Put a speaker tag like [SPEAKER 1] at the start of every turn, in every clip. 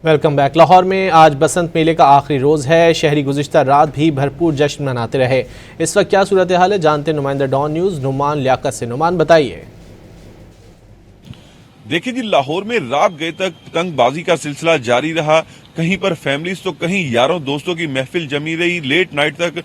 [SPEAKER 1] Welcome back. Lahore में आज बसंत मेले का आखिरी रोज है। शहरी गुज़िश्ता रात भी भरपूर जश्न मनाते रहे। इस वक्त क्या सूरत हाल है, जानते नुमाइंदा डॉन न्यूज़ नुमान लियाकत से। नुमान, बताइए।
[SPEAKER 2] देखिए जी, लाहौर में रात गए तक पतंगबाजी का सिलसिला जारी रहा। कहीं पर फैमिलीज तो कहीं यारों दोस्तों की महफिल जमी रही। लेट नाइट तक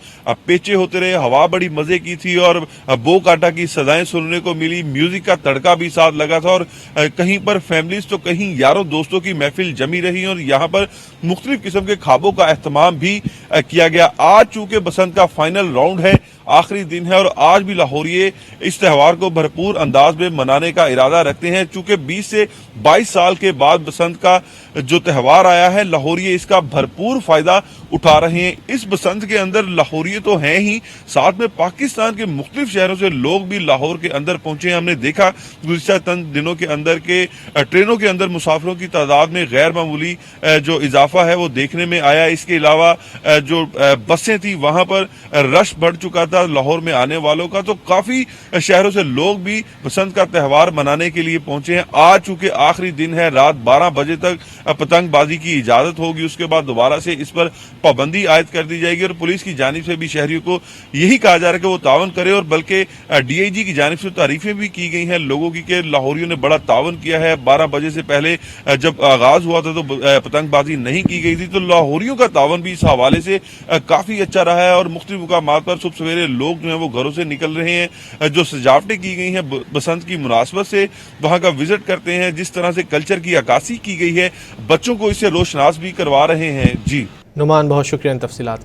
[SPEAKER 2] पेचे होते रहे। हवा बड़ी मजे की थी और बो काटा की सदाएं सुनने को मिली। म्यूजिक का तड़का भी साथ लगा था और कहीं पर फैमिलीज तो कहीं यारों दोस्तों की महफिल जमी रही और यहाँ पर मुख्तलिफ किस्म के खाबों का एहतमाम भी किया गया। आज चूंकि बसंत का फाइनल राउंड है, आखिरी दिन है और आज भी लाहौरिये इस त्यौहार को भरपूर अंदाज में मनाने का इरादा रखते हैं। चूंकि 20 से 22 साल के बाद बसंत का जो त्यौहार आया है, लाहौरिये इसका भरपूर फायदा उठा रहे हैं। इस बसंत के अंदर लाहौरिये तो हैं ही, साथ में पाकिस्तान के मुख्तलिफ शहरों से लोग भी लाहौर के अंदर पहुंचे हैं। हमने देखा गुज़िश्ता चंद दिनों के अंदर के ट्रेनों के अंदर मुसाफिरों की तादाद में गैर मामूली जो इजाफा है वो देखने में आया। इसके अलावा जो बसें थी वहां पर रश बढ़ चुका था लाहौर में आने वालों का। तो काफी शहरों से लोग भी बसंत का त्यौहार मनाने के लिए पहुंचे हैं। आज चूंकि आखिरी दिन है, रात 12 बजे तक पतंगबाजी की इजाजत होगी। उसके बाद दोबारा से इस पर पाबंदी आयद कर दी जाएगी और पुलिस की जानिब से भी शहरियों को यही कहा जा रहा है कि वो तावन करे और बल्कि डीआईजी की जानिब से तारीफें भी की गई हैं लोगों की कि लाहौरियों ने बड़ा तावन किया है। 12 बजे से पहले जब आगाज हुआ था तो पतंगबाजी नहीं की गई थी, तो लाहौरियों का तावन भी इस हवाले से काफी अच्छा रहा है और मुख्तलिफ मुकामात पर सुबह सवेरे लोग जो है वो घरों से निकल रहे हैं। जो सजावटें की गई हैं बसंत की मुनासबत से वहां का विजिट करते हैं। जिस तरह से कल्चर की अक्कासी की गई है, बच्चों को इससे रोशनास भी करवा रहे हैं। जी
[SPEAKER 1] नुमान, बहुत शुक्रिया इन तफसीलात